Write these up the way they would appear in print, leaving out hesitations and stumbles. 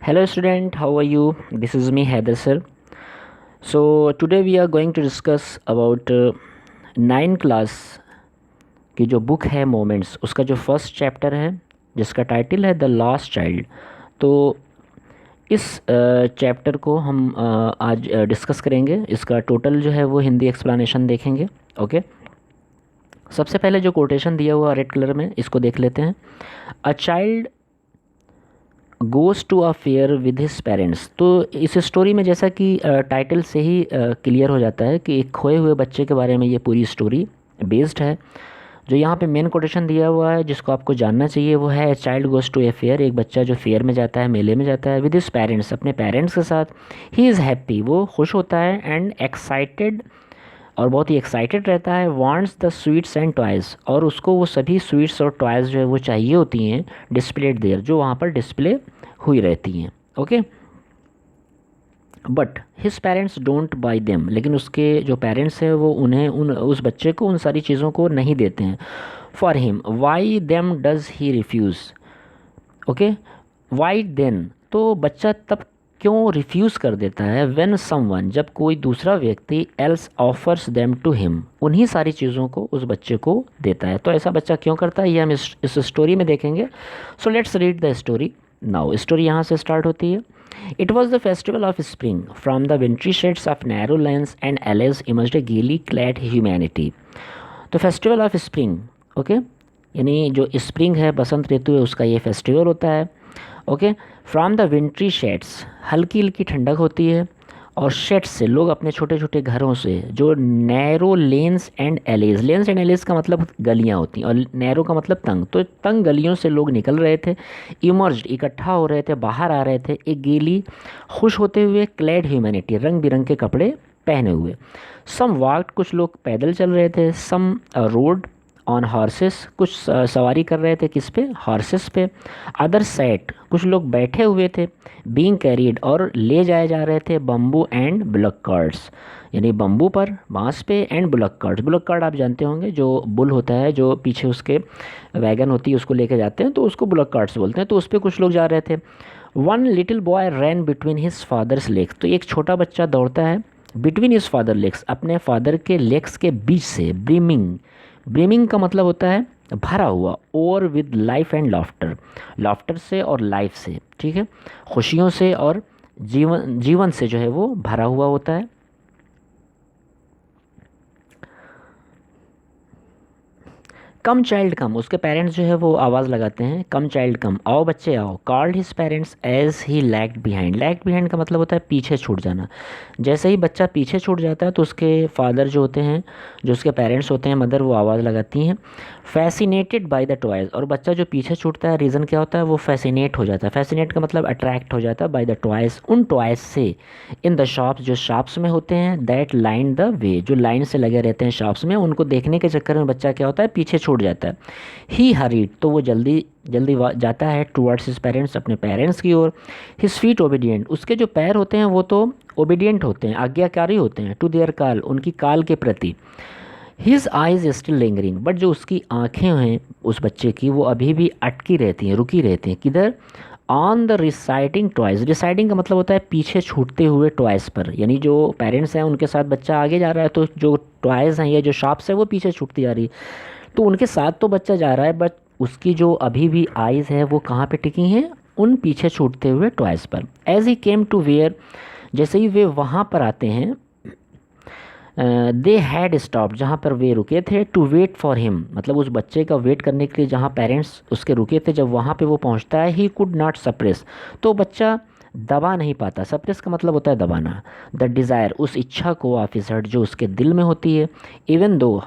Hello student, how are you? This is me Haider sir. So today we are going to discuss about 9 class की जो book है moments उसका जो first chapter है जिसका title है द लास्ट चाइल्ड। तो इस चैप्टर को हम आज डिस्कस करेंगे। इसका टोटल जो है वो हिंदी एक्सप्लेनेशन देखेंगे। ओके, सबसे पहले जो कोटेशन दिया हुआ रेड कलर में इसको देख लेते हैं। A child goes to a fair with his parents. तो इस स्टोरी में जैसा कि टाइटल से ही क्लियर हो जाता है कि एक खोए हुए बच्चे के बारे में ये पूरी स्टोरी बेस्ड है। जो यहाँ पे मेन कोटेशन दिया हुआ है जिसको आपको जानना चाहिए वो है child goes to a fair. एक बच्चा जो फेयर में जाता है, मेले में जाता है विद हिज पेरेंट्स, अपने पेरेंट्स के साथ। ही इज़ हैप्पी, वो खुश होता है, एंड एक्साइटेड, और बहुत ही एक्साइटेड रहता है। Wants the sweets and toys, और उसको वो सभी स्वीट्स और टॉयज़ जो है वो चाहिए होती हैं, डिस्प्लेड देयर, जो वहाँ पर डिस्प्ले हुई रहती हैं। Okay, but his parents don't buy them, लेकिन उसके जो पेरेंट्स हैं वो उन्हें उस बच्चे को उन सारी चीज़ों को नहीं देते हैं। For him why them does he refuse. Okay, why then, तो बच्चा तब क्यों रिफ्यूज़ कर देता है। व्हेन समवन, जब कोई दूसरा व्यक्ति else offers them to him, उन्हीं सारी चीज़ों को उस बच्चे को देता है। तो ऐसा बच्चा क्यों करता है ये हम इस स्टोरी में देखेंगे। So let's read the story now. Story यहाँ से स्टार्ट होती है। It was the festival of spring from the wintry shades of narrow lands and alleys emerged a gaily clad humanity. तो फेस्टिवल ऑफ स्प्रिंग, ओके, यानी जो spring है, बसंत ऋतु है, उसका ये फेस्टिवल होता है। Okay, from the wintry shades, हल्की हल्की ठंडक होती है, और शेड्स से लोग अपने छोटे छोटे घरों से, जो narrow lens and alleged, lens and alleged का मतलब गलियां होती हैं और नैरो का मतलब तंग, तो तंग गलियों से लोग निकल रहे थे। इमर्ज्ड, इकट्ठा हो रहे थे, बाहर आ रहे थे। एक गीली, खुश होते हुए, क्लैड ह्यूमैनिटी, रंग बिरंग के कपड़े पहने हुए। सम वॉक्ड, कुछ लोग पैदल चल रहे थे। सम रोड ऑन हॉर्सेस, कुछ सवारी कर रहे थे, किस पे, हॉर्सेस पे। अदर सैट, कुछ लोग बैठे हुए थे। बीइंग कैरीड, और ले जाए जा रहे थे। बम्बू एंड बुलक कार्ट्स, यानी बम्बू पर, बांस पे, and bullock carts. Bullock cart आप जानते होंगे, जो बुल होता है, जो पीछे उसके वैगन होती है, उसको लेके जाते हैं, तो उसको बुलक कार्ट्स बोलते हैं। तो उस पर कुछ लोग जा रहे थे। वन लिटिल बॉय रैन बिटवीन हिज फादर्स लेग्स, तो एक छोटा बच्चा दौड़ता है बिटवीन हिज फादर लेग्स, अपने फादर के लेग्स के बीच से। ब्रीमिंग, ब्रीमिंग का मतलब होता है भरा हुआ। और with life and laughter, laughter से और लाइफ से, ठीक है, खुशियों से और जीवन से जो है वो भरा हुआ होता है। कम चाइल्ड कम, उसके पेरेंट्स जो है वो आवाज़ लगाते हैं, कम चाइल्ड कम, आओ बच्चे आओ। Called his parents as he lagged behind, lagged behind का मतलब होता है पीछे छूट जाना। जैसे ही बच्चा पीछे छूट जाता है तो उसके फादर जो होते हैं, जो उसके पेरेंट्स होते हैं, मदर, वो आवाज़ लगाती हैं। फैसिनेटेड बाय द टॉयज़, और बच्चा जो पीछे छूटता है, रीज़न क्या होता है, वो फैसिनेट हो जाता है। फैसिनेट का मतलब अट्रैक्ट हो जाता है, बाय द टॉयज़, उन टॉयज़ से। इन द शॉप्स, जो शॉप्स में होते हैं। दैट लाइन द वे, जो लाइन से लगे रहते हैं शॉप्स में, उनको देखने के चक्कर में बच्चा क्या होता है, पीछे छूट जाता है। ही हरीड, तो वो जल्दी जल्दी जाता है टूवर्ड्स हिज पेरेंट्स, अपने पेरेंट्स की ओर। हिज फीट ओबीडियंट, उसके जो पैर होते हैं वो तो ओबीडियंट होते हैं, आज्ञाकारी होते हैं। टू देयर कॉल, उनकी कॉल के प्रति। His eyes still lingering, but जो उसकी आँखें हैं उस बच्चे की, वो अभी भी अटकी रहती हैं, रुकी रहती हैं। किधर, on the residing toys, residing का मतलब होता है पीछे छूटते हुए टॉयज़ पर, यानी जो पेरेंट्स हैं उनके साथ बच्चा आगे जा रहा है, तो जो टॉयज़ हैं या जो शॉप्स है वो पीछे छूटती जा रही है। तो उनके साथ तो बच्चा जा रहा है, बट उसकी जो अभी भी आइज़ है वो कहाँ पे टिकी हैं, उन पीछे छूटते हुए टॉयज़ पर। As he came to where, जैसे ही वे वहाँ पर आते हैं, दे हैड स्टॉप, जहाँ पर वे रुके थे। टू वेट फॉर हिम, मतलब उस बच्चे का वेट करने के लिए जहाँ पेरेंट्स उसके रुके थे, जब वहाँ पे वो पहुँचता है। ही कुड नॉट सप्रेस, तो बच्चा दबा नहीं पाता। सप्रेस का मतलब होता है दबाना। द डिज़ायर, उस इच्छा को, ऑफ हिज हार्ट, जो उसके दिल में होती है। इवन दो,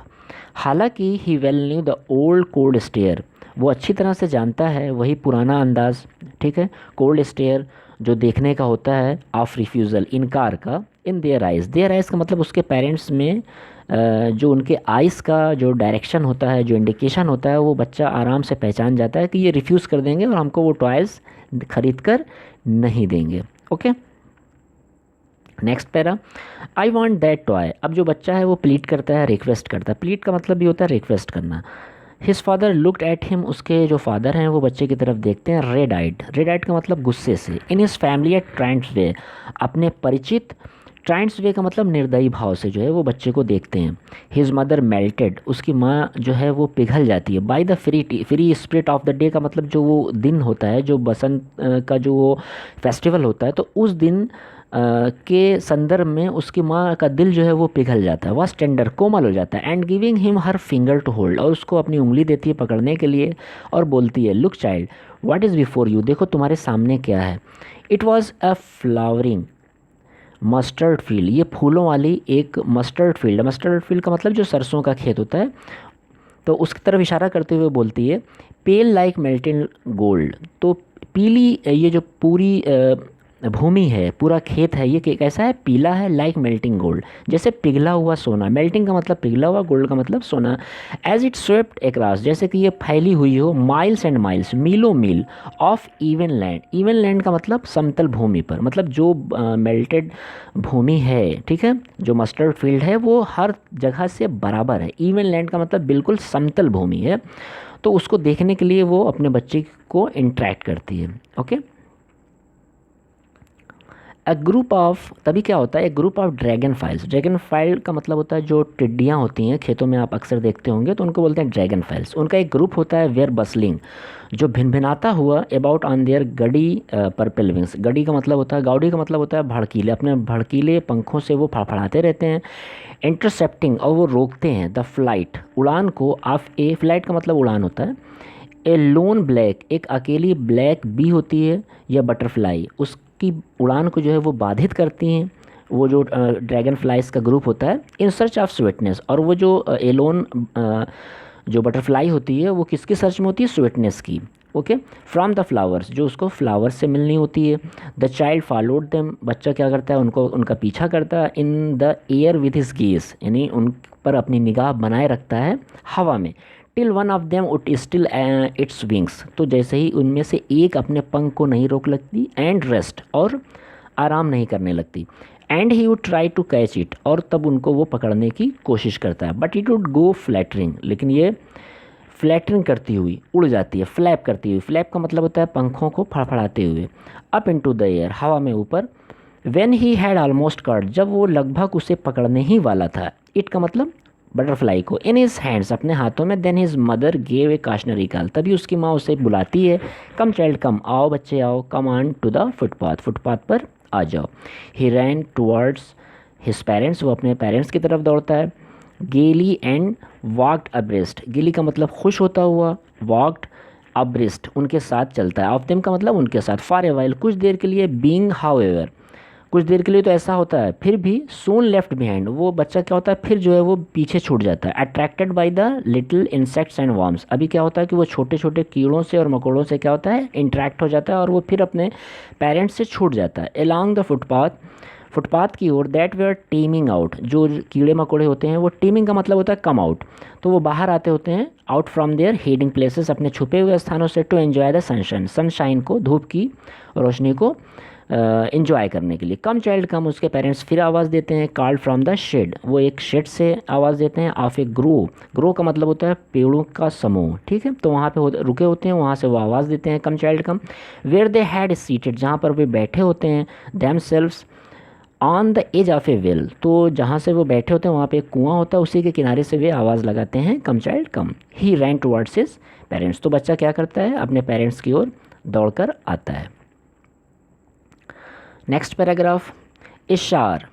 हालांकि he well knew the old cold stare, वो अच्छी तरह से जानता है वही पुराना अंदाज, ठीक है। कोल्ड स्टेयर जो देखने का होता है, ऑफ रिफ्यूज़ल, इनकार का। In their eyes, there eyes का मतलब उसके पेरेंट्स में जो उनके आइज़ का जो डायरेक्शन होता है, जो इंडिकेशन होता है, वो बच्चा आराम से पहचान जाता है कि ये रिफ्यूज़ कर देंगे और हमको वो टॉयज़ ख़रीद कर नहीं देंगे। Okay, next para, I want that toy. अब जो बच्चा है वो प्लीट करता है, रिक्वेस्ट करता है। प्लीट का मतलब भी होता है रिक्वेस्ट करना, his father looked at him, उसके जो फादर हैं वो बच्चे की तरफ देखते हैं। रेड आइड, रेड आइड का मतलब गुस्से से। इन हिज फैमिली एट ट्रांट्स वे, अपने परिचित, ट्रांट्स वे का मतलब निर्दयी भाव से जो है वो बच्चे को देखते हैं। हिज मदर मेल्टेड, उसकी माँ जो है वो पिघल जाती है। By the free spirit of the day का मतलब जो वो दिन होता है, जो बसंत का जो वो फेस्टिवल होता है, तो उस दिन के संदर्भ में उसकी माँ का दिल जो है वो पिघल जाता है, वह टेंडर, कोमल हो जाता है। And giving him her finger to hold, और उसको अपनी उंगली देती है पकड़ने के लिए और बोलती है, look child what is before you, देखो तुम्हारे सामने क्या है। It was a flowering mustard field, ये फूलों वाली एक मस्टर्ड फील्ड, मस्टर्ड फील्ड का मतलब जो सरसों का खेत होता है, तो उसकी तरफ इशारा करते हुए बोलती है, पेल लाइक मेल्टेड गोल्ड, तो पीली ये जो पूरी भूमि है, पूरा खेत है, ये कैसा है, पीला है, लाइक मेल्टिंग गोल्ड, जैसे पिघला हुआ सोना। मेल्टिंग का मतलब पिघला हुआ, गोल्ड का मतलब सोना। एज इट स्वेप्ट अक्रॉस, जैसे कि ये फैली हुई हो, माइल्स एंड माइल्स, मीलों मील, of even land, even land का मतलब समतल भूमि पर, मतलब जो मेल्टेड भूमि है, ठीक है, जो मस्टर्ड फील्ड है वो हर जगह से बराबर है। इवन लैंड का मतलब बिल्कुल समतल भूमि है। तो उसको देखने के लिए वो अपने बच्चे को इंट्रैक्ट करती है। ओके, अ ग्रुप ऑफ, तभी क्या होता है, एक group of dragon files, dragon file का मतलब होता है जो टिड्डियाँ होती हैं खेतों में, आप अक्सर देखते होंगे, तो उनको बोलते हैं ड्रैगन फाइल्स। उनका एक ग्रुप होता है वेयर बसलिंग, जो भिनभिनाता हुआ, अबाउट ऑन देयर गडी पर्पल विंग्स, गडी का मतलब होता है, गाउडी का मतलब होता है भड़कीले, अपने भड़कीले पंखों से वो फड़फड़ाते रहते हैं। इंटरसेप्टिंग, और वो रोकते हैं, द फ्लाइट, उड़ान को, ऑफ ए, फ्लाइट का मतलब उड़ान होता है। ए लोन ब्लैक, एक अकेली ब्लैक बी होती है या बटरफ्लाई, उसकी उड़ान को जो है वो बाधित करती हैं, वो जो ड्रैगन फ्लाइज का ग्रुप होता है। इन सर्च ऑफ स्वीटनेस, और वो जो एलोन जो बटरफ्लाई होती है वो किसकी सर्च में होती है, स्वीटनेस की। ओके, फ्रॉम द फ्लावर्स, जो उसको फ्लावर्स से मिलनी होती है। द चाइल्ड फॉलोड देम, बच्चा क्या करता है, उनको, उनका पीछा करता है। In the air with his gaze, यानी उन पर अपनी निगाह बनाए रखता है हवा में। टिल वन ऑफ देम उट स्टिल इट्स विंग्स, तो जैसे ही उनमें से एक अपने पंख को नहीं रोक लगती, एंड रेस्ट, और आराम नहीं करने लगती। And he would try to catch it, और तब उनको वो पकड़ने की कोशिश करता है। But it would go fluttering, लेकिन ये फ्लैटरिंग करती हुई उड़ जाती है, फ्लैप करती हुई, फ्लैप का मतलब होता है पंखों को फड़फड़ाते हुए, अप इनटू द एयर, हवा में ऊपर। When he had almost cut, जब वो लगभग उसे पकड़ने ही वाला था, इट का मतलब बटरफ्लाई को, इन हिज हैंड्स, अपने हाथों में। Then his mother gave a cautionary call, तभी उसकी माँ उसे बुलाती है, कम चाइल्ड कम, आओ बच्चे आओ, come on to the footpath, footpath पर आ जाओ। He ran towards his parents, वो अपने पेरेंट्स की तरफ दौड़ता है। गेली एंड वॉकड अब्रेस्ट, गेली का मतलब खुश होता हुआ, वॉकड अब्रेस्ट उनके साथ चलता है। ऑफ देम का मतलब उनके साथ। फॉर ए वाइल, कुछ देर के लिए। बीइंग हाउएवर, कुछ देर के लिए तो ऐसा होता है, फिर भी। सून लेफ्ट बिहाइंड, वो बच्चा क्या होता है, फिर जो है वो पीछे छूट जाता है। Attracted by the little insects and worms, अभी क्या होता है कि वो छोटे छोटे कीड़ों से और मकोड़ों से क्या होता है, इंटरेक्ट हो जाता है, और वो फिर अपने पेरेंट्स से छूट जाता है। अलोंग द फुटपाथ, फुटपाथ की ओर। That way are teeming out, जो कीड़े मकोड़े होते हैं, वो टीमिंग का मतलब होता है कम आउट, तो वो बाहर आते होते हैं। Out from their hiding places, अपने छुपे हुए स्थानों से। To enjoy the sunshine, sunshine को, धूप की रोशनी को इन्जॉय करने के लिए। कम चाइल्ड कम, उसके पेरेंट्स फिर आवाज़ देते हैं। कॉल्ड फ्रॉम द शेड, वो एक शेड से आवाज़ देते हैं। ऑफ ए ग्रो, ग्रो का मतलब होता है पेड़ों का समूह, ठीक है, तो वहाँ पे रुके होते हैं, वहाँ से वो आवाज़ देते हैं, come child come. Where they had seated, जहाँ पर वे बैठे होते हैं। Themselves on the edge of a well, तो जहाँ से वो बैठे होते हैं वहाँ पे एक कुआं होता है, उसी के किनारे से वे आवाज़ लगाते हैं, कम चाइल्ड कम। ही रैन टुवर्ड्स हिज पेरेंट्स, तो बच्चा क्या करता है, अपने पेरेंट्स की ओर दौड़कर आता है। Next paragraph, A shower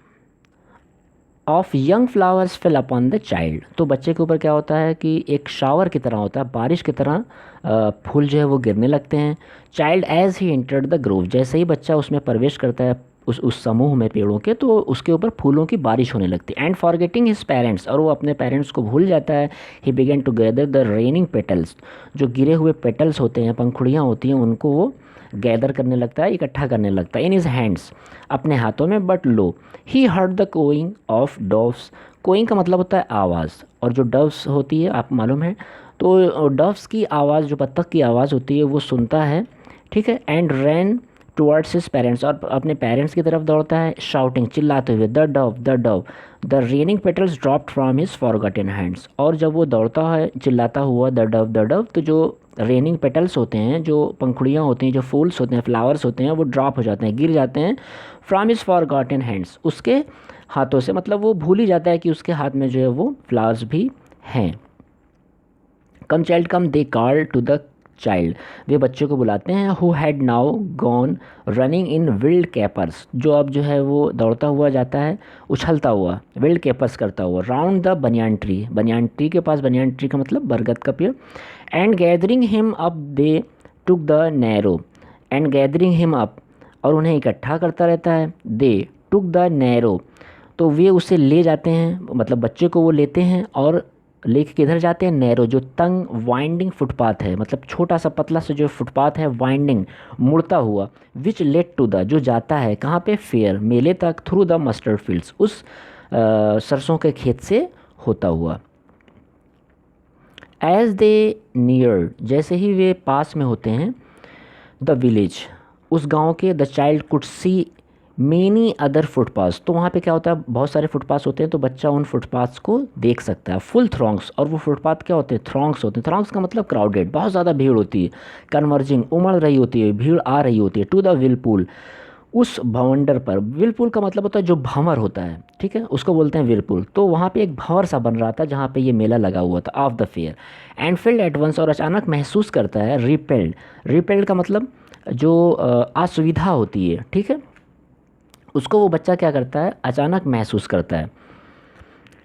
of young flowers fail upon the child, तो बच्चे के ऊपर क्या होता है कि एक शावर की तरह होता है, बारिश की तरह फूल जो है वो गिरने लगते हैं। Child as he entered the grove, जैसे ही बच्चा उसमें प्रवेश करता है, उस समूह में पेड़ों के, तो उसके ऊपर फूलों की बारिश होने लगती है। एंड फॉरगेटिंग हिज पेरेंट्स, और वो अपने पेरेंट्स को भूल जाता है। He began to gather the raining petals, जो गिरे हुए पेटल्स होते हैं, पंखुड़ियाँ होती हैं, उनको वो गैदर करने लगता है, इकट्ठा करने लगता है। इन हिज हैंड्स, अपने हाथों में। But lo, he heard the cooing of doves, cooing का मतलब होता है आवाज़, और जो डव्स होती है आप मालूम है, तो डव्स की आवाज़, जो बत्तख की आवाज़ होती है, वो सुनता है, ठीक है। And ran towards his parents, और अपने पेरेंट्स की तरफ दौड़ता है, शाउटिंग, चिल्लाते हुए, the Dove the raining petals dropped from his forgotten hands. और जब वो दौड़ता है चिल्लाता हुआ द डव, तो जो रेनिंग पेटल्स होते हैं, जो पंखुड़ियाँ होती हैं, जो फूल्स होते हैं, फ्लावर्स होते हैं, वो ड्रॉप हो जाते हैं, गिर जाते हैं, फ्रॉम हिज फॉरगॉटन हैंड्स, उसके हाथों से, मतलब वो भूल ही जाता है कि उसके हाथ में जो है वो फ्लावर्स भी हैं। Come child come, they call to the child, वे बच्चे को बुलाते हैं, who had now gone running in wild capers, जो अब जो है वो दौड़ता हुआ जाता है, उछलता हुआ, विल्ड कैपर्स करता हुआ, राउंड द बनियान ट्री के पास, बनियान ट्री का मतलब बरगद का पेड़, and gathering him up they took the narrow, and gathering him up, और उन्हें इकट्ठा करता रहता है, दे टुक द नैरो, तो वे उसे ले जाते हैं, मतलब बच्चे को वो लेते हैं और लेके किधर जाते हैं, नैरो, जो तंग वाइंडिंग फुटपाथ है, मतलब छोटा सा पतला सा जो फुटपाथ है, वाइंडिंग, मुड़ता हुआ, विच लेट टू द, जो जाता है कहाँ पे, फेयर, मेले तक, थ्रू द मस्टर्ड फील्ड्स, उस सरसों के खेत से होता हुआ। एज दे नियर, जैसे ही वे पास में होते हैं, द विलेज, उस गांव के, the child could see many other footpaths, तो वहाँ पे क्या होता है, बहुत सारे फुटपाथ्स होते हैं, तो बच्चा उन फुटपाथ्स को देख सकता है, फुल थ्रॉन्ग्स, और वो फुटपाथ क्या होते हैं, थ्रॉन्ग्स होते हैं, थ्रॉन्ग्स का मतलब क्राउडेड, बहुत ज़्यादा भीड़ होती है, कन्वर्जिंग, उमड़ रही होती है, भीड़ आ रही होती है, टू द विल पूल, उस भवंडर पर, विल पूल का मतलब होता है जो भंवर होता है, ठीक है, उसको बोलते हैं विल पूल, तो वहाँ पे एक भंवर सा बन रहा था जहाँ पे ये मेला लगा हुआ था, of the fair, and felt at once, और अचानक महसूस करता है, रिपेल्ड का मतलब जो असुविधा होती है, ठीक है, उसको वो बच्चा क्या करता है, अचानक महसूस करता है,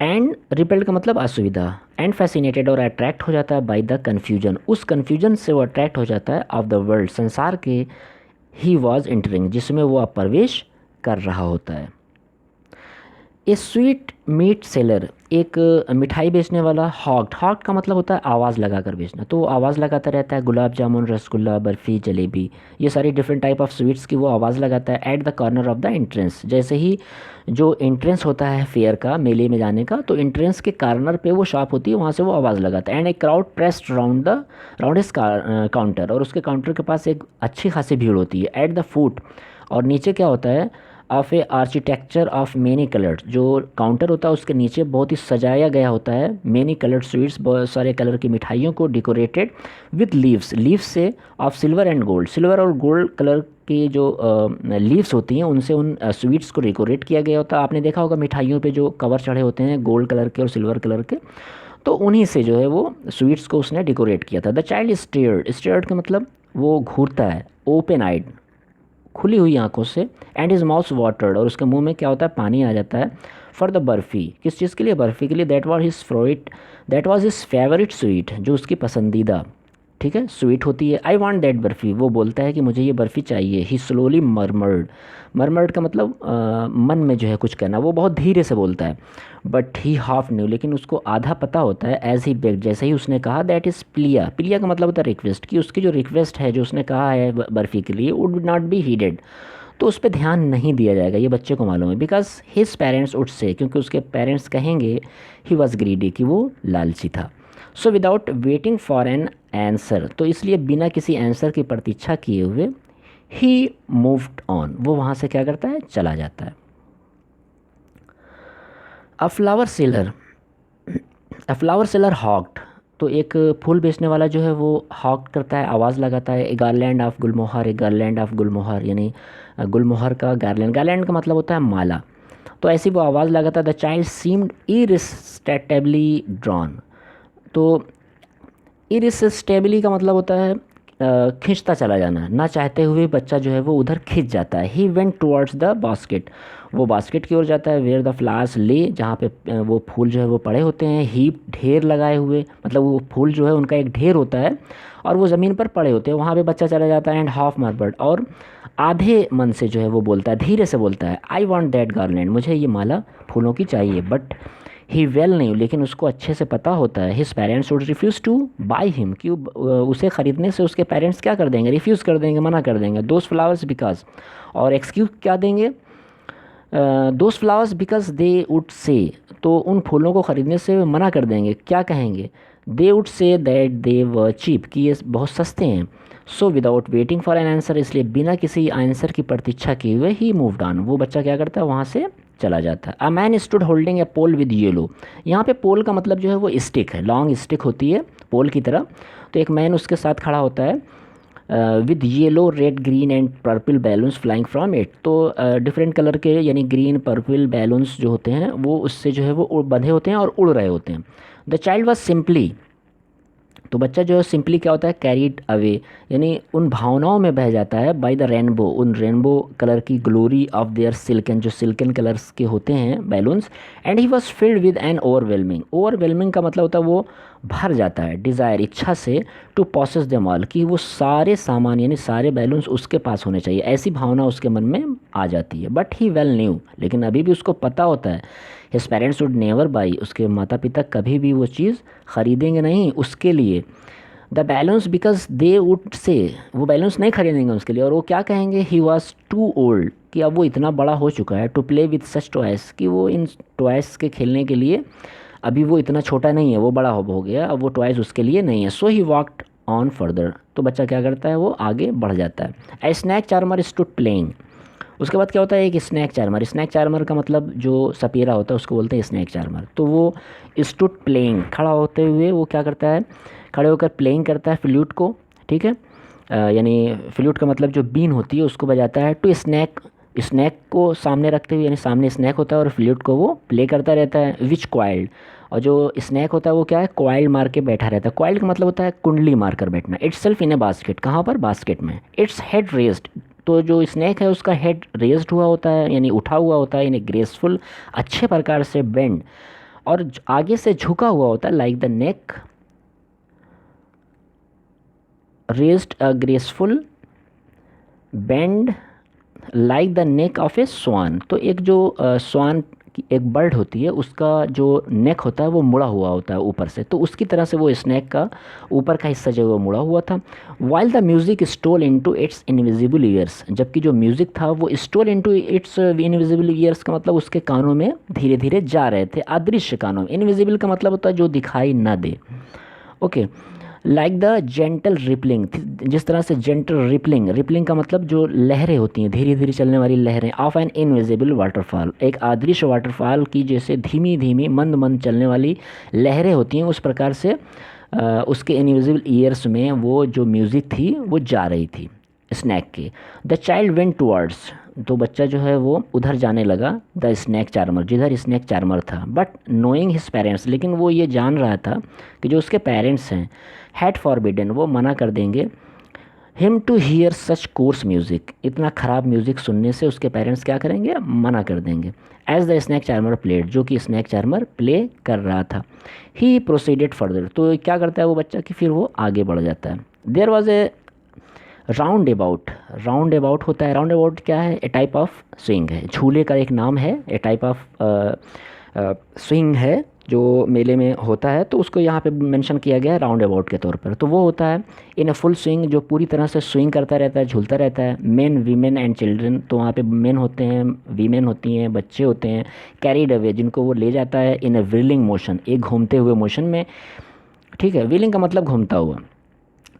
एंड रिपेल्ड का मतलब असुविधा, एंड फैसिनेटेड, और अट्रैक्ट हो जाता है, बाय द कन्फ्यूजन, उस कन्फ्यूजन से वो अट्रैक्ट हो जाता है, ऑफ द वर्ल्ड, संसार के, ही वॉज एंटरिंग, जिसमें वो अब प्रवेश कर रहा होता है। ए स्वीट मीट सेलर, एक मिठाई बेचने वाला, हॉक्ड का मतलब होता है आवाज़ लगा कर बेचना, तो वो आवाज़ लगाता रहता है, गुलाब जामुन, रसगुल्ला, बर्फ़ी, जलेबी, ये सारी डिफरेंट टाइप ऑफ स्वीट्स की वो आवाज़ लगाता है, at the corner of the entrance, जैसे ही जो एंट्रेंस होता है फेयर का, मेले में जाने का, तो एंट्रेंस के कॉर्नर पे वो शॉप होती है, वहाँ से वो आवाज़ लगाता है, and a crowd pressed round his counter, और उसके काउंटर के पास एक अच्छी खासी भीड़ होती है, एट द फुट, और नीचे क्या होता है, of A architecture of many colours, जो काउंटर होता है उसके नीचे बहुत ही सजाया गया होता है, मेनी कलर्ड स्वीट्स, बहुत सारे कलर की मिठाइयों को, डेकोरेटेड विथ लीव्स से, of silver and gold, silver और गोल्ड कलर की जो लीव्स होती हैं उनसे उन स्वीट्स को डेकोरेट किया गया होता है। आपने देखा होगा मिठाइयों पे जो कवर चढ़े होते हैं गोल्ड कलर के और सिल्वर कलर के, तो उन्हीं से जो है वो स्वीट्स को उसने डेकोरेट किया था। द चाइल्ड स्टेयर्ड का मतलब वो घूरता है, ओपन आइड, खुली हुई आंखों से, एंड इज माउथ वाटर्ड, और उसके मुंह में क्या होता है, पानी आ जाता है, फॉर द बर्फ़ी, किस चीज़ के लिए, बर्फ़ी के लिए, that was his favourite sweet, जो उसकी पसंदीदा, ठीक है, स्वीट होती है, आई वांट दैट बर्फ़ी, वो बोलता है कि मुझे ये बर्फ़ी चाहिए, ही स्लोली मरमर्ड का मतलब मन में जो है कुछ कहना, वो बहुत धीरे से बोलता है, बट ही हाफ न्यू, लेकिन उसको आधा पता होता है, एज ही बेग्ड, जैसे ही उसने कहा, दैट इज़ प्लिया का मतलब होता है रिक्वेस्ट, कि उसकी जो रिक्वेस्ट है जो उसने कहा है बर्फ़ी के लिए, वुड नॉट बी हीडेड, तो उस पर ध्यान नहीं दिया जाएगा, ये बच्चे को मालूम है, because his parents would say, क्योंकि उसके पेरेंट्स कहेंगे, ही वॉज ग्रीडी, कि वो लालची था, सो without waiting for an answer, तो इसलिए बिना किसी आंसर की प्रतीक्षा किए हुए, ही मूव्ड ऑन, वो वहाँ से क्या करता है, चला जाता है। अ फ्लावर सेलर हॉक्ड, तो एक फूल बेचने वाला जो है वो हॉक करता है, आवाज़ लगाता है, ए गार्लैंड ऑफ गुलमोहर, यानी गुलमोहर का गार्लैंड का मतलब होता है माला, तो ऐसी वो आवाज़ लगाता है। द चाइल्ड सीम्ड इरिस्टेबली ड्रॉन, तो इरिस्टेबली का मतलब होता है खींचता चला जाना, ना चाहते हुए बच्चा जो है वो उधर खींच जाता है। He went towards the basket, वो बास्केट की ओर जाता है, वेयर द फ्लावर्स ले, जहाँ पे वो फूल जो है वो पड़े होते हैं, हीप, ढेर लगाए हुए, मतलब वो फूल जो है उनका एक ढेर होता है और वो ज़मीन पर पड़े होते हैं, वहाँ पे बच्चा चला जाता है। एंड हाफ मर्बर्ड, और आधे मन से जो है वो बोलता है, धीरे से बोलता है, आई वॉन्ट दैट गार्लैंड, मुझे ये माला फूलों की चाहिए, बट ही वेल नहीं, लेकिन उसको अच्छे से पता होता है, his parents would refuse two by him, कि उसे ख़रीदने से उसके पेरेंट्स क्या कर देंगे, रिफ्यूज़ कर देंगे, मना कर देंगे, दोज फ्लावर्स बिकॉज, और एक्सक्यूज़ क्या देंगे, those flowers because they would से, तो उन फूलों को ख़रीदने से मना कर देंगे, क्या कहेंगे, they would say that they were cheap, कि ये बहुत सस्ते हैं। So without waiting for an answer, इसलिए बिना किसी आंसर की प्रतीक्षा किए हुए ही मूव्ड ऑन, वो बच्चा क्या करता है वहाँ से चला जाता है। A man stood holding a pole with yellow, यहाँ पे पोल का मतलब जो है वो स्टिक है, लॉन्ग स्टिक होती है पोल की तरह। तो एक मैन उसके साथ खड़ा होता है with yellow red green and purple balloons flying from it, तो डिफरेंट कलर के यानी ग्रीन पर्पल बैलून्स जो होते हैं वो उससे जो है वो बंधे होते हैं और उड़ रहे होते हैं। द चाइल्ड वॉज सिंपली, तो बच्चा जो है सिंपली क्या होता है, कैरीड अवे, यानी उन भावनाओं में बह जाता है, बाय द रेनबो, उन रेनबो कलर की ग्लोरी ऑफ देयर सिल्कन, जो सिल्कन कलर्स के होते हैं balloons. And he was filled with N overwhelming, overwhelming का मतलब होता है वो भर जाता है, डिज़ायर इच्छा से, टू पॉसेस देम ऑल, कि वो सारे सामान यानी सारे बैलून्स उसके पास होने चाहिए, ऐसी भावना उसके मन में आ जाती है। बट ही वेल न्यू, लेकिन अभी भी उसको पता होता है, his parents would never by, उसके माता पिता कभी भी वो चीज़ ख़रीदेंगे नहीं उसके लिए। The balance because they would से, वो बैलेंस नहीं खरीदेंगे उसके लिए, और वो क्या कहेंगे, ही वॉज टू ओल्ड, कि अब वो इतना बड़ा हो चुका है, to play with such toys, कि वो इन टॉयस के खेलने के लिए अभी वो इतना छोटा नहीं है, वो बड़ा हो गया, अब वो टॉयस उसके लिए नहीं है। सो ही वॉकड ऑन फर्दर, तो बच्चा क्या करता है वो आगे बढ़ जाता है। ए स्नैक चार्मर स्टूड प्लेइंग, उसके बाद क्या होता है, एक स्नैक चार्मर, स्नैक चार्मर का मतलब जो सपेरा होता है उसको बोलते हैं स्नैक चार्मर। तो वो स्टूड प्लेइंग, खड़ा होते हुए वो क्या करता है, खड़े होकर प्लेइंग करता है फ्लूट को, ठीक है। यानी फ्लूट का मतलब जो बीन होती है उसको बजाता है। टू स्नैक, स्नैक को सामने रखते हुए, यानी सामने स्नैक होता है और फ्लूट को वो प्ले करता रहता है। विच क्वाइल्ड, और जो स्नैक होता है वो क्या है, क्वाइल्ड मार के बैठा रहता है। क्वाइल्ड का मतलब होता है कुंडली मार कर बैठना। It's self in A basket, कहाँ पर, बास्केट में। इट्स हेड रेस्ड, तो जो स्नैक है उसका हेड रेस्ड हुआ होता है, यानी उठा हुआ होता है, यानी ग्रेसफुल, अच्छे प्रकार से बेंड, और आगे से झुका हुआ होता है, like the neck raised a graceful bend like the neck of a swan. तो एक जो स्वान की एक बर्ड होती है उसका जो नेक होता है वो मुड़ा हुआ होता है ऊपर से, तो उसकी तरह से वो स्नैक का ऊपर का हिस्सा जो है वो मुड़ा हुआ था। While the music stole into its invisible ears, जबकि जो म्यूज़िक था वो stole into its invisible ears का मतलब उसके कानों में धीरे धीरे जा रहे थे, अदृश्य कानों में। इनविजिबल का मतलब होता है जो दिखाई ना दे, okay. Like the gentle rippling, जिस तरह से जेंटल रिपलिंग, रिपलिंग का मतलब जो लहरें होती हैं, धीरे धीरे चलने वाली लहरें, ऑफ एन इनविजिबल वाटरफॉल, एक अदृश्य वाटरफॉल की जैसे धीमी धीमी मंद मंद चलने वाली लहरें होती हैं, उस प्रकार से उसके इनविजिबल ईयर्स में वो जो म्यूज़िक थी वो जा रही थी स्नैक की। द चाइल्ड वेंट टुवर्ड्स, तो बच्चा जो है वो उधर जाने लगा, द स्नैक चार्मर, जिधर स्नैक चार्मर था। बट नोइंग हिज पेरेंट्स, लेकिन वो ये जान रहा था कि जो उसके पेरेंट्स हैं, हैड फॉरबिडन, वो मना कर देंगे, him to hear such coarse music, इतना ख़राब म्यूज़िक सुनने से उसके पेरेंट्स क्या करेंगे, मना कर देंगे। As the snake charmer played, जो कि स्नैक चार्मर प्ले कर रहा था। ही प्रोसीडेड फर्दर, तो क्या करता है वो बच्चा कि फिर वो आगे बढ़ जाता है। There was a roundabout, roundabout होता है, राउंड अबाउट क्या है, ए टाइप ऑफ स्विंग है, झूले का एक नाम है, ए टाइप ऑफ स्विंग है जो मेले में होता है, तो उसको यहाँ पे मेंशन किया गया है राउंड अबाउट के तौर पर। तो वो होता है इन अ फुल स्विंग, जो पूरी तरह से स्विंग करता रहता है, झूलता रहता है। मेन वीमेन एंड चिल्ड्रन, तो वहाँ पे मेन होते हैं, वीमेन होती हैं, बच्चे होते हैं। कैरीड अवे, जिनको वो ले जाता है इन अ व्हीलिंग मोशन, एक घूमते हुए मोशन में, ठीक है। व्हीलिंग का मतलब घूमता हुआ।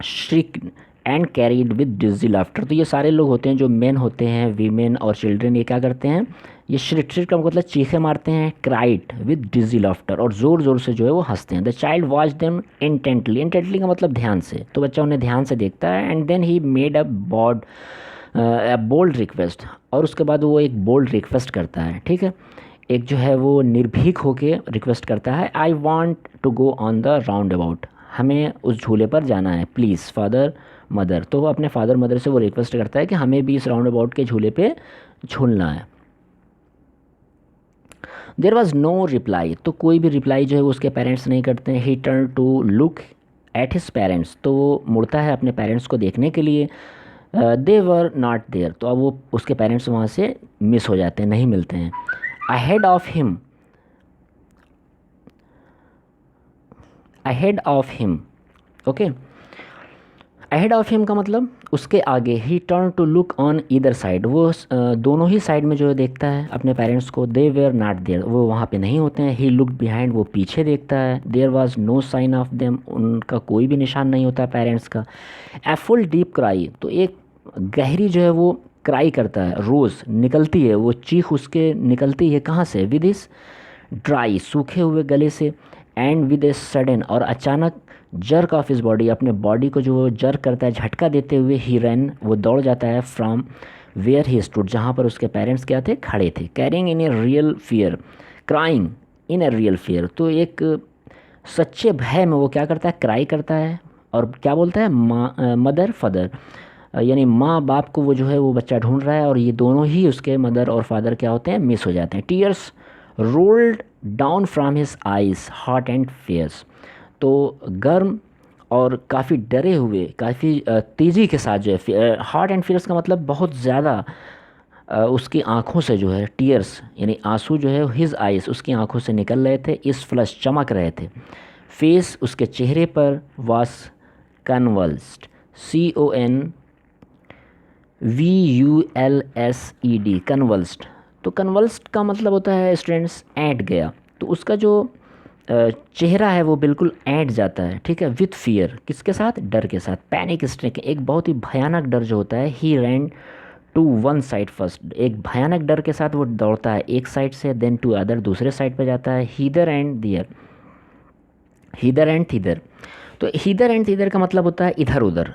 Shriek and carried with dizzy laughter, तो ये सारे लोग होते हैं जो मेन होते हैं, वीमेन और चिल्ड्रन, ये क्या करते हैं, ये श्रिक, श्रिक का मतलब चीखे मारते हैं, क्राइट विद डिजी लाफ्टर, और ज़ोर ज़ोर से जो है वो हंसते हैं। The child watch them intently, intently का मतलब ध्यान से, तो बच्चा उन्हें ध्यान से देखता है। And then he made a bold request, और उसके बाद वो एक बोल्ड रिक्वेस्ट करता है, ठीक है। एक जो है वो निर्भीक होके रिक्वेस्ट करता है, I want to go on the roundabout, हमें उस झूले पर जाना है, प्लीज़ फादर मदर। तो वो अपने फादर मदर से वो रिक्वेस्ट करता है कि हमें भी इस राउंड अबाउट के झूले पे झूलना है। देयर वॉज नो रिप्लाई, तो कोई भी रिप्लाई जो है वो उसके पेरेंट्स नहीं करते हैं। He turn to look at his parents, तो वो मुड़ता है अपने पेरेंट्स को देखने के लिए। दे वर नॉट देयर, तो अब वो उसके पेरेंट्स वहाँ से मिस हो जाते हैं, नहीं मिलते हैं। Ahead of him, ahead of him, okay. Ahead of him का मतलब उसके आगे he turn to look on either side, वो दोनों ही साइड में जो है देखता है अपने पेरेंट्स को। दे वेयर नॉट देयर, वो वहाँ पे नहीं होते हैं। ही लुक बिहाइंड, वो पीछे देखता है। There was no sign of them, उनका कोई भी निशान नहीं होता पेरेंट्स का। ए फुल डीप क्राई, तो एक गहरी जो है वो क्राई करता है, रोज़ निकलती है वो चीख उसके, निकलती है कहाँ से? विद इस ड्राई, सूखे हुए गले से। एंड विद ए सडन, और अचानक जर्क ऑफ हिज बॉडी, अपने बॉडी को जो जर्क करता है, झटका देते हुए। ही रन, वो दौड़ जाता है। फ्रॉम वेयर ही स्टूड, जहाँ पर उसके पेरेंट्स क्या थे? खड़े थे। Carrying in a real fear, crying in a real fear, तो एक सच्चे भय में वो क्या करता है? क्राई करता है। और क्या बोलता है? मदर फादर, यानी माँ बाप को वो जो है वो बच्चा ढूंढ रहा है, और ये दोनों ही उसके मदर और फादर क्या होते हैं? मिस हो जाते हैं। Tears rolled down from his eyes hot and fierce, तो गर्म और काफ़ी डरे हुए, काफ़ी तेज़ी के साथ जो है, हॉट एंड फियर्स का मतलब बहुत ज़्यादा, उसकी आँखों से जो है टीयर्स यानी आंसू जो है, हिज आइज उसकी आँखों से निकल रहे थे। इस फ्लश, चमक रहे थे। फेस, उसके चेहरे पर वास कन्वल्स्ड, CONVULSED, कन्वल्स्ड। तो कन्वल्स्ड का मतलब होता है स्टूडेंट्स ऐंठ गया, तो उसका जो चेहरा है वो बिल्कुल ऐंठ जाता है, ठीक है। विथ फियर, किसके साथ? डर के साथ। पैनिक स्ट्रिक, एक बहुत ही भयानक डर जो होता है। He ran to one side first, एक भयानक डर के साथ वो दौड़ता है एक साइड से, देन टू अदर, दूसरे साइड पे जाता है। Hither and there, hither and thither, तो हीदर एंड थीदर का मतलब होता है इधर उधर।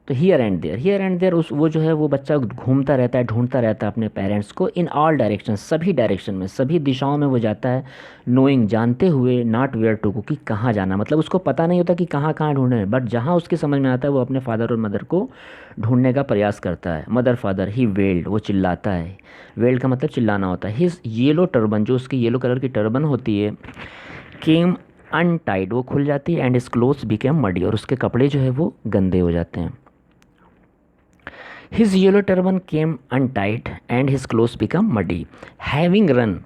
तो here and there, here and there, उस वो जो है वो बच्चा घूमता रहता है, ढूंढता रहता है अपने पेरेंट्स को। इन ऑल डायरेक्शन, सभी डायरेक्शन में, सभी दिशाओं में वो जाता है। नोइंग, जानते हुए। नॉट वेयर टू गो, कि कहाँ जाना, मतलब उसको पता नहीं होता कि कहाँ कहाँ ढूंढना है, बट जहाँ उसके समझ में आता है वो अपने फादर और मदर को ढूंढने का प्रयास करता है। मदर फादर, ही वेल्ड, वो चिल्लाता है। वेल्ड का मतलब चिल्लाना होता है। हिज येलो टर्बन, जो उसकी येलो कलर की टर्बन होती है, केम अनटाइड, वो खुल जाती है। And his clothes became muddy, और उसके कपड़े जो है वो गंदे हो जाते हैं। His yellow turban came untied and his clothes became muddy. Having run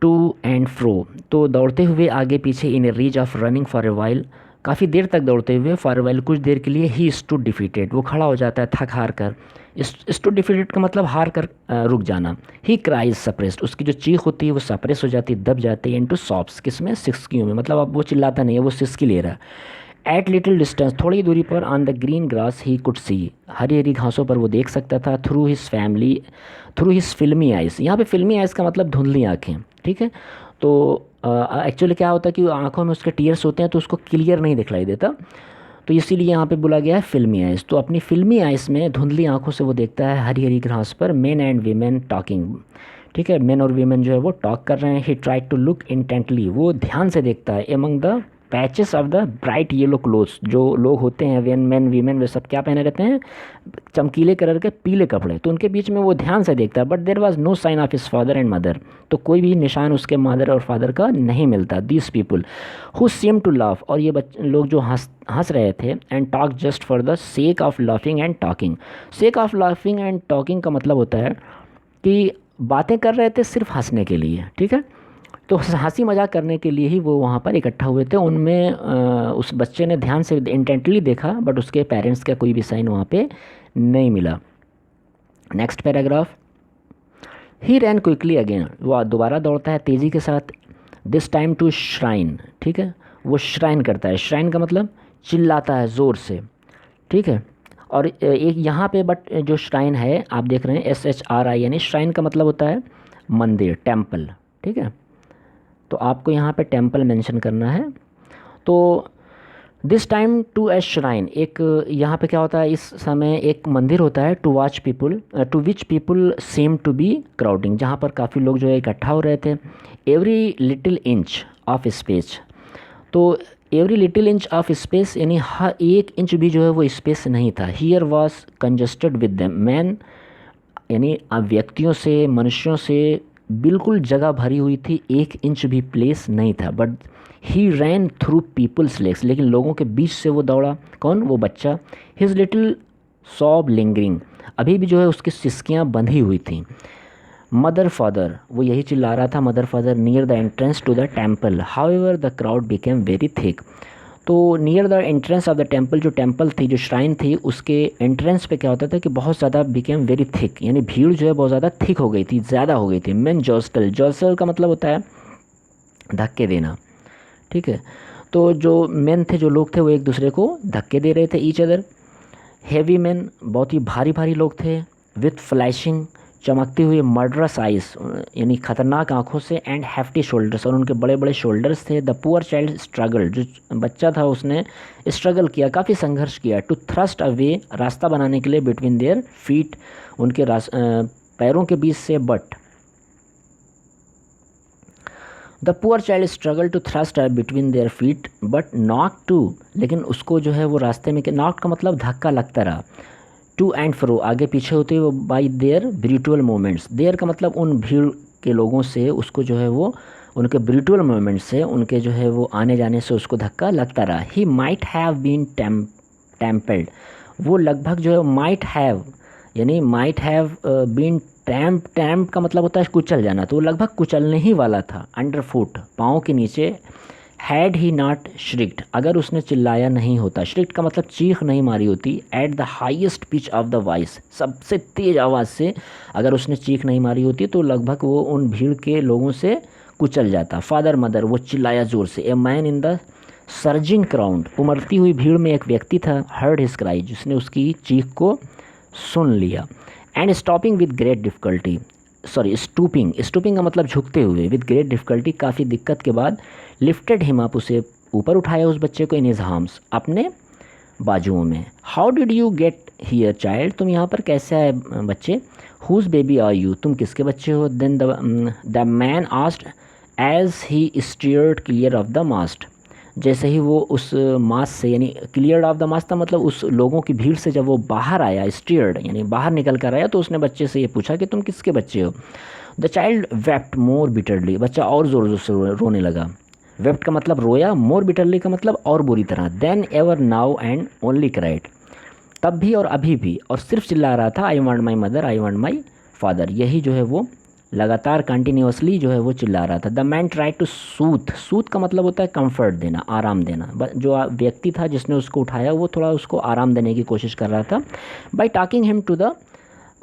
to and fro, तो दौड़ते हुए आगे पीछे, in a reach of running for a while, काफ़ी देर तक दौड़ते हुए, for a while, कुछ देर के लिए। he stood defeated, वो खड़ा हो जाता है थक हार कर। stood defeated का मतलब हार कर रुक जाना। he cries suppressed, उसकी जो चीख होती है वो सप्रेस हो जाती है, दब जाती है। into sobs, किसमें? सिसकियों में, मतलब अब वो चिल्लाता नहीं है, वो सिसकी ले रहा है। एट लिटिल डिस्टेंस, थोड़ी दूरी पर। On the green grass he could see, हरी हरी घासों पर वो देख सकता था। Through his family, through his filmy eyes, यहाँ पे फिल्मी आइज़ का मतलब धुंधली आँखें, ठीक है। तो एक्चुअली क्या होता है कि आँखों में उसके टीयर्स होते हैं, तो उसको क्लियर नहीं दिखलाई देता, तो इसीलिए यहाँ पे बोला गया है फिल्मी आइज़। तो अपनी फिल्मी आइज़ में धुंधली आँखों से वो देखता है हरी हरी घास पर। मेन एंड वीमेन टॉकिंग, ठीक है, मेन और वीमेन जो है वो टॉक कर रहे हैं। ही ट्राई टू लुक इंटेंटली, वो ध्यान से देखता है। Among the patches of the bright yellow clothes, जो लोग होते हैं वेन मैन वीमेन, वे सब क्या पहने रहते हैं? चमकीले कलर के पीले कपड़े, तो उनके बीच में वो ध्यान से देखता है। But there was no sign of his father and mother, तो कोई भी निशान उसके मदर और फादर का नहीं मिलता। These people who seem to laugh, और ये लोग जो हंस रहे थे। And talk just for the sake of laughing and talking, sake of laughing and talking का मतलब होता है कि बातें कर रहे थे सिर्फ हंसने के लिए, ठीक है। तो हंसी मजाक करने के लिए ही वो वहाँ पर इकट्ठा हुए थे। उनमें उस बच्चे ने ध्यान से इंटेंटली देखा, बट उसके पेरेंट्स का कोई भी साइन वहाँ पे नहीं मिला। Next paragraph. He ran quickly again, वो दोबारा दौड़ता है तेज़ी के साथ। दिस टाइम टू श्राइन, ठीक है, वो श्राइन करता है। श्राइन का मतलब चिल्लाता है ज़ोर से, ठीक है। और एक यहाँ पे बट जो श्राइन है आप देख रहे हैं SHRI, यानी श्राइन का मतलब होता है मंदिर, टेम्पल, ठीक है। तो आपको यहाँ पे टेम्पल मेंशन करना है। तो this time to a shrine, एक यहाँ पे क्या होता है, इस समय एक मंदिर होता है। To watch people, to which people seem to be crowding, जहाँ पर काफ़ी लोग जो है इकट्ठा हो रहे थे। Every little inch of space, तो every little inch of space यानी हर एक इंच भी जो है वो स्पेस नहीं था। Here was congested with them, man यानी व्यक्तियों से, मनुष्यों से बिल्कुल जगह भरी हुई थी, एक इंच भी प्लेस नहीं था। But he ran through people's legs, लेकिन लोगों के बीच से वो दौड़ा। कौन? वो बच्चा। हिज लिटिल सॉब लिंगरिंग, अभी भी जो है उसकी सिसकियाँ बंधी हुई थी। मदर फादर, वो यही चिल्ला रहा था, mother father near the entrance to the temple. However the crowd became very thick, तो near the entrance of the temple, जो टेम्पल थी, जो श्राइन थी, उसके एंट्रेंस पे क्या होता था कि बहुत ज़्यादा बिकेम वेरी थिक, यानी भीड़ जो है बहुत ज़्यादा थिक हो गई थी, ज़्यादा हो गई थी। मेन जॉस्टल, जॉस्टल का मतलब होता है धक्के देना, ठीक है। तो जो मेन थे, जो लोग थे, वो एक दूसरे को धक्के दे रहे थे, ईच अदर। हेवी मैन, बहुत ही भारी भारी लोग थे। विथ फ्लैशिंग, चमकती हुई, मर्डरस आइस, यानी खतरनाक आंखों से, एंड हैफ्टी शोल्डर्स, और उनके बड़े बड़े शोल्डर्स थे। द पुअर चाइल्ड स्ट्रगल, जो बच्चा था उसने स्ट्रगल किया, काफ़ी संघर्ष किया। टू थ्रस्ट अवे, रास्ता बनाने के लिए, बिटवीन देयर फीट, उनके पैरों के बीच से। But the poor child struggle to thrust between their feet but not to, लेकिन उसको जो है वो रास्ते में, नॉट का मतलब धक्का लगता रहा। टू एंड फ्रो, आगे पीछे होते हुए, by their brutal moments, their का मतलब उन भीड़ के लोगों से उसको जो है वो, उनके ब्रूटल मोमेंट्स से, उनके जो है वो आने जाने से उसको धक्का लगता रहा। ही माइट हैव बीन टेम्पल्ड, वो लगभग जो है माइट हैव, यानी माइट हैव बीन टैम्प का मतलब होता है कुचल जाना, तो वो लगभग कुचलने ही वाला था। अंडर फुट, पाँव के नीचे। हैड ही नॉट श्रिक्ड, अगर उसने चिल्लाया नहीं होता, श्रिक्ड का मतलब चीख नहीं मारी होती। At the highest pitch of the voice, सबसे तेज आवाज़ से अगर उसने चीख नहीं मारी होती तो लगभग वो उन भीड़ के लोगों से कुचल जाता। फादर मदर, वो चिल्लाया ज़ोर से। A man in the surging crowd, उमड़ती हुई भीड़ में एक व्यक्ति था। हर्ड हिज क्राई, जिसने उसकी चीख को सुन लिया। And stopping with great difficulty, sorry stooping, stooping का मतलब झुकते हुए, विद ग्रेट डिफ़िकल्टी, काफ़ी दिक्कत के बाद। लिफ्टेड हिम अप, उसे ऊपर उठाया उस बच्चे को। इन हिज हार्म्स, अपने बाजुओं में। How did you get here child, तुम यहाँ पर कैसे आए बच्चे। हुज बेबी आर यू, तुम किसके बच्चे हो। Then the man asked as he steered clear of the mast, जैसे ही वो उस मास से, यानी क्लियर्ड ऑफ द मास था मतलब उस लोगों की भीड़ से जब वो बाहर आया, स्टीयर्ड यानी बाहर निकल कर आया, तो उसने बच्चे से ये पूछा कि तुम किसके बच्चे हो। The child wept more bitterly, बच्चा और ज़ोर ज़ोर से रोने लगा। वेप्ट का मतलब रोया, मोर बिटरली का मतलब और बुरी तरह। Then ever now and only cried, तब भी और अभी भी, और सिर्फ चिल्ला रहा था, I want my mother, I want my father, यही जो है वो लगातार कंटिन्यूसली जो है वो चिल्ला रहा था। The man try to soothe, soothe का मतलब होता है कंफर्ट देना, आराम देना। जो व्यक्ति था जिसने उसको उठाया वो थोड़ा उसको आराम देने की कोशिश कर रहा था। By talking him to the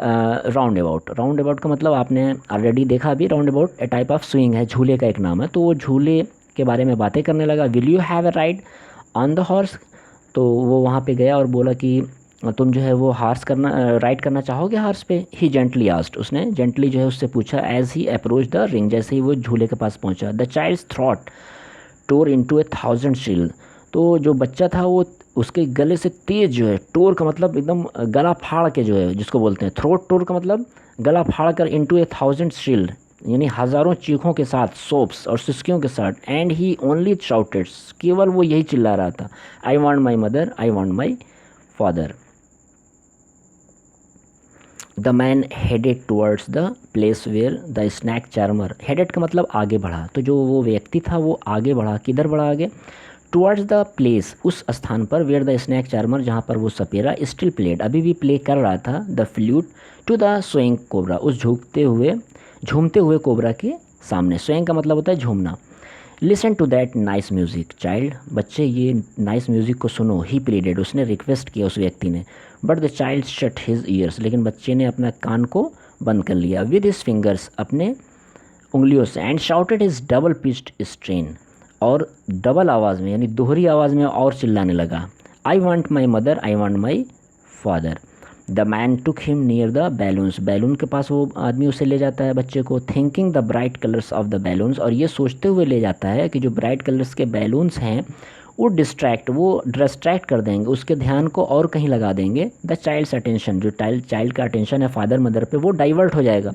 roundabout, roundabout का मतलब आपने ऑलरेडी देखा अभी, roundabout a type of swing है, झूले का एक नाम है। तो वो झूले के बारे में बातें करने लगा। Will you have a ride on the horse, तो वो वहाँ पे गया और बोला कि तुम जो है वो हार्स करना, राइड करना चाहोगे हार्स पे। ही जेंटली आस्क्ड, उसने जेंटली जो है उससे पूछा। As he approach the ring, जैसे ही वो झूले के पास पहुंचा। The child's throat tore into a 1000 shrill, तो जो बच्चा था वो उसके गले से तेज जो है, टोर का मतलब एकदम गला फाड़ के जो है, जिसको बोलते हैं थ्रोट टोर का मतलब गला फाड़ कर, इनटू ए 1000 शील यानी हज़ारों चीखों के साथ, सोप्स और सिसकियों के साथ। एंड ही ओनली शाउटेड, केवल वो यही चिल्ला रहा था, I want my mother, I want my father. The man headed towards the place where the snake charmer, headed का मतलब आगे बढ़ा, तो जो वो व्यक्ति था वो आगे बढ़ा, किधर बढ़ा आगे, टूवर्ड्स द प्लेस, उस स्थान पर, वेयर द स्नैक चार्मर, जहाँ पर वो सपेरा स्टिल प्लेड, अभी भी प्ले कर रहा था, the flute to the swing cobra, उस झूमते हुए कोबरा के सामने। स्विंग का मतलब होता है झूमना। Listen to that nice music child, बच्चे ये नाइस म्यूज़िक को सुनो। ही प्लीडेड, उसने रिक्वेस्ट किया उस व्यक्ति ने। But the child shut his years, लेकिन बच्चे ने अपना कान को बंद कर लिया। विद हिज फिंगर्स, अपने उंगलियों से। And shouted his double pitched strain, और डबल आवाज़ में यानी दोहरी आवाज़ में और चिल्लाने लगा। I want my mother, I want my father. The man took him near the balloons, balloon के पास वो आदमी उसे ले जाता है बच्चे को। Thinking the bright colours of the balloons, और ये सोचते हुए ले जाता है कि जो ब्राइट कलर्स के बैलून्स हैं वो डिस्ट्रैक्ट कर देंगे, उसके ध्यान को और कहीं लगा देंगे। द चाइल्ड्स अटेंशन, जो चाइल्ड का अटेंशन है फादर मदर पे, वो डाइवर्ट हो जाएगा।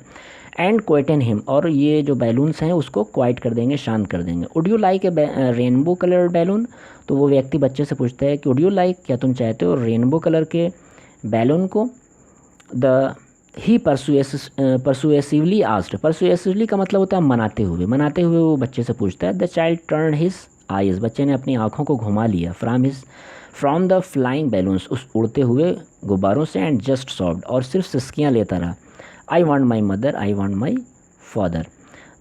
एंड क्वाइटन हिम, और ये जो बैलून्स हैं उसको क्वाइट कर देंगे, शांत कर देंगे। Would you like A rainbow colour balloon, तो वो व्यक्ति बच्चे से पूछता है कि वुड यू लाइक, क्या तुम चाहते हो रेनबो कलर के बैलून को। द ही परसुएसिवली आस्क्ड, परसुएसिवली का मतलब होता है मनाते हुए वो बच्चे से पूछता है। The child turn his eyes, बच्चे ने अपनी आँखों को घुमा लिया। फ्रॉम द फ्लाइंग बैलून्स, उस उड़ते हुए गुब्बारों से। एंड जस्ट सॉफ्ट, और सिर्फ सिसकियाँ लेता रहा। I want my mother, I want my father.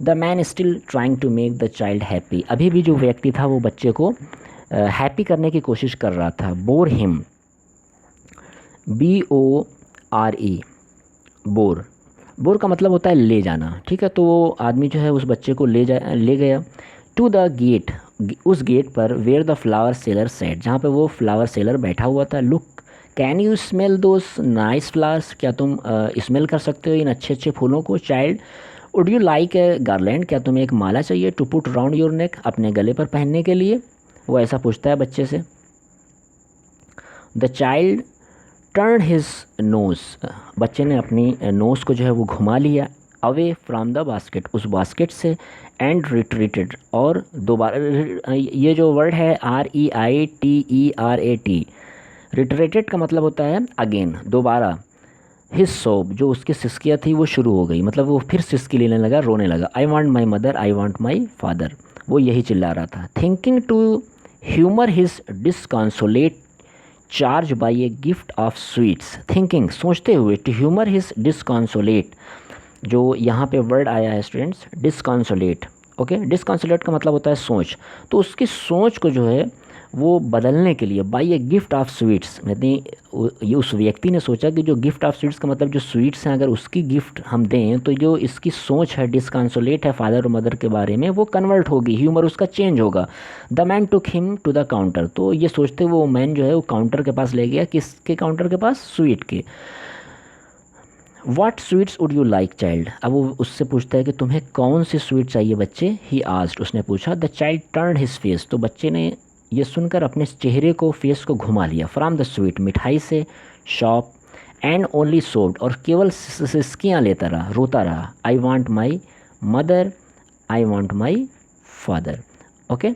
The man still trying to make the child happy, अभी भी जो व्यक्ति था वो बच्चे को हैप्पी करने की कोशिश कर रहा था। Bore him, BORE, bore. Bore का मतलब होता है ले जाना, ठीक है। तो वो आदमी जो है उस बच्चे को ले गया टू द गेट, उस गेट पर, where the flower seller sat, जहाँ पे वो फ्लावर सेलर बैठा हुआ था। Look, can you smell those nice flowers, क्या तुम स्मेल कर सकते हो इन अच्छे अच्छे फूलों को। Child, would you like a garland, क्या तुम्हें एक माला चाहिए, to put round your neck, अपने गले पर पहनने के लिए। वो ऐसा पूछता है बच्चे से। The child turn his nose, बच्चे ने अपनी नोज़ को जो है वो घुमा लिया, अवे फ्रॉम द बास्केट, उस बास्केट से, एंड रिट्रीटेड, और दोबारा, ये जो वर्ड है REITERAT, रिट्रेटेड का मतलब होता है अगेन, दोबारा। हिज सोब, जो उसकी सिस्कियाँ थी वो शुरू हो गई, मतलब वो फिर सिस्की लेने लगा, रोने लगा। I want my mother, I want my father, वो यही चिल्ला रहा था। Thinking to humour his disconsolate charge by a gift of sweets, thinking, सोचते हुए, टू ह्यूमर हिज डिसकॉन्सोलेट, जो यहाँ पे वर्ड आया है स्टूडेंट्स, डिसकॉन्सोलेट। ओके, डिसकॉन्सोलेट का मतलब होता है सोच। तो उसकी सोच को जो है वो बदलने के लिए, by a gift of sweets, ये उस व्यक्ति ने सोचा कि जो गिफ्ट ऑफ स्वीट्स का मतलब जो स्वीट्स हैं, अगर उसकी गिफ्ट हम दें तो जो इसकी सोच है, डिसकॉन्सोलेट है फादर और मदर के बारे में, वो कन्वर्ट होगी, ह्यूमर उसका चेंज होगा। The man took him to the counter, तो ये सोचते हुए वो मैन जो है वो काउंटर के पास ले गया। किसके काउंटर के पास? स्वीट के। What sweets would you like child, अब वो उससे पूछता है कि तुम्हें कौन सी स्वीट चाहिए बच्चे। ही आस्क्ड, उसने पूछा। The child turn his face, तो बच्चे ने ये सुनकर अपने चेहरे को, फेस को घुमा लिया। फ्रॉम द स्वीट, मिठाई से, शॉप, एंड ओनली सोब्ड, और केवल सिस्कियाँ लेता रहा, रोता रहा। I want my mother, I want my father. Okay,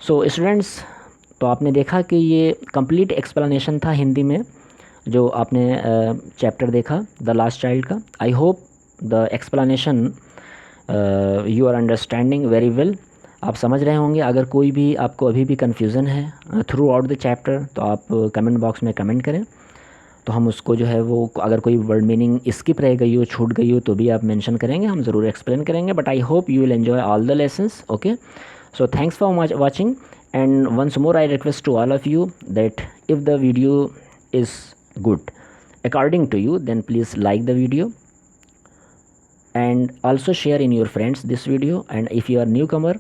so students, तो आपने देखा कि ये कंप्लीट एक्सप्लेनेशन था हिंदी में जो आपने चैप्टर देखा द लास्ट चाइल्ड का। I hope the explanation you are understanding very well, आप समझ रहे होंगे। अगर कोई भी आपको अभी भी कन्फ्यूज़न है थ्रू आउट द चैप्टर, तो आप कमेंट बॉक्स में कमेंट करें, तो हम उसको जो है वो, अगर कोई वर्ड मीनिंग स्किप रह गई हो, छूट गई हो, तो भी आप मेंशन करेंगे, हम ज़रूर एक्सप्लेन करेंगे। But I hope you will enjoy all the lessons. Okay, so thanks for watching, and once more I request to all of you that if the video is good according to you, then please like the video and also share in your friends this video. And if you are newcomer,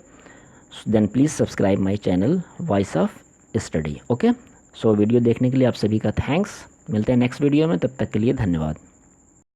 then please subscribe my channel Voice of Study. Okay, so video देखने के लिए आप सभी का thanks. मिलते हैं next video में, तब तक के लिए धन्यवाद।